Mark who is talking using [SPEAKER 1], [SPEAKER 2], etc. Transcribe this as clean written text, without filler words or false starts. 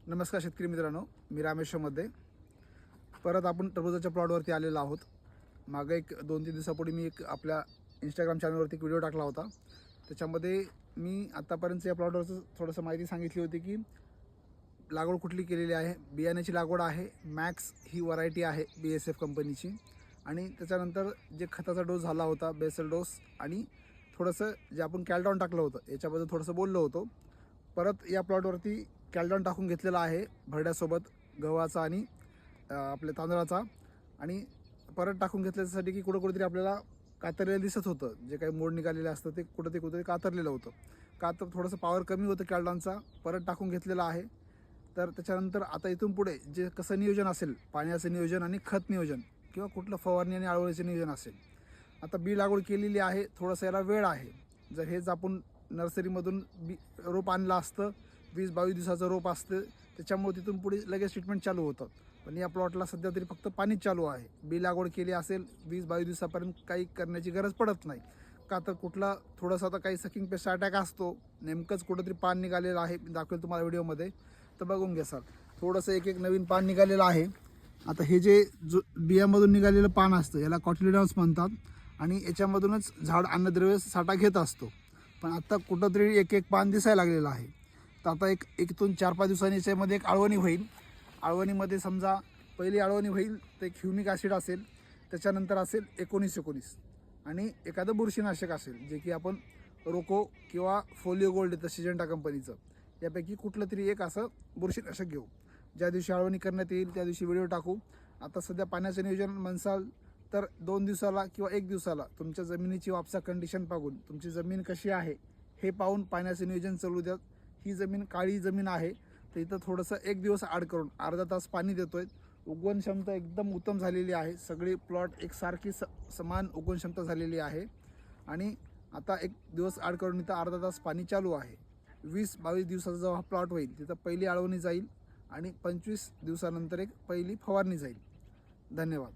[SPEAKER 1] नमस्कार शेतकरी मित्रांनो, मी रामेश्वरमध्ये परत आपण टरबूजाच्या प्लॉटवरती आलेलो आहोत। मागे एक 2-3 दिवसापूर्वी मी एक आपल्या इंस्टाग्राम चॅनलवरती एक व्हिडिओ टाकला होता। त्याच्यामध्ये मी आतापर्यंत या प्लॉटवरचं थोडंसं माहिती सांगितली होती की लागवड कुठली केलेली आहे। बियाण्याची लागवड आहे, मॅक्स ही व्हरायटी आहे BSF कंपनीची। आणि त्याच्यानंतर जे खताचा डोस झाला होता, बेसल डोस, आणि थोडंसं जे आपण कॅल्डॉन टाकलं होतं याच्याबद्दल थोडंसं बोललो होतो। परत या प्लॉटवरती कॅल्डॉन टाकून घेतलेला आहे भरड्यासोबत, गव्हाचा आणि आपल्या तांदळाचा। आणि परत टाकून घेतल्यासाठी की कुठेतरी आपल्याला कातरलेलं दिसत होतं, जे काही मोड निघालेलं असतं ते कुठेतरी कातरलेलं होतं। का तर थोडंसं पॉवर कमी होतं कॅल्डॉनचा, परत टाकून घेतलेला आहे। तर त्याच्यानंतर आता इथून पुढे जे कसं नियोजन असेल, पाण्याचं नियोजन आणि खत नियोजन किंवा कुठलं फवारणी आणि आळवणीचं नियोजन असेल। आता बी लागवड केलेली आहे, थोडंसं याला वेळ आहे। जर हेच आपण नर्सरीमधून रोप आणलं असतं, 20-22 दिवसाचं रोप असतं, त्याच्यामुळे तिथून पुढे लगेच ट्रीटमेंट चालू होतं। पण या प्लॉटला सध्या तरी फक्त पाणीच चालू आहे। बी लागवड केली असेल 20-22 दिवसापर्यंत काही करण्याची गरज पडत नाही। का तर कुठला थोडासा आता काही सकिंग पेस्ट अटॅक असतो, नेमकंच कुठंतरी पान निघालेलं आहे, मी दाखवेल तुम्हाला व्हिडिओमध्ये, तर बघून घ्याल। थोडंसं एक नवीन पान निघालेलं आहे। आता हे जे बियामधून निघालेलं पान असतं याला कॉटिलिडॉन्स म्हणतात, आणि याच्यामधूनच झाड अन्नद्रव्य साठा घेत असतो। पण आता कुठंतरी एक पान दिसायला लागलेलं आहे। तर आता इथून 4-5 दिवसांनी याच्यामध्ये एक आळवणी होईल। आळवणीमध्ये समजा पहिली आळवणी होईल तर एक ह्युमिक ॲसिड असेल, त्याच्यानंतर असेल 19-19 आणि एखादं बुरशीनाशक असेल, जे की आपण रोको किंवा फोलिओ गोल्ड येतं सिजंटा कंपनीचं, यापैकी कुठलं तरी एक असं बुरशीनाशक घेऊ। ज्या दिवशी आळवणी करण्यात येईल त्या दिवशी व्हिडिओ टाकू। आता सध्या पाण्याचं नियोजन म्हणसाल तर 2 दिवसाला किंवा 1 दिवसाला तुमच्या जमिनीची वापसा कंडिशन पाहून, तुमची जमीन कशी आहे हे पाहून पाण्याचं नियोजन चालू द्या। ही जमीन काळी जमीन आहे, तर इथं थोडंसं 1 दिवस आड करून अर्धा तास पाणी देतोय। उगवण क्षमता एकदम उत्तम झालेली आहे, सगळी प्लॉट एकसारखी समान उगवण क्षमता झालेली आहे। आणि आता 1 दिवस आड करून इथं अर्धा तास पाणी चालू आहे। 20-22 दिवसाचा जेव्हा प्लॉट होईल तिथं पहिली आळवणी जाईल आणि 25 दिवसानंतर एक पहिली फवारणी जाईल। धन्यवाद।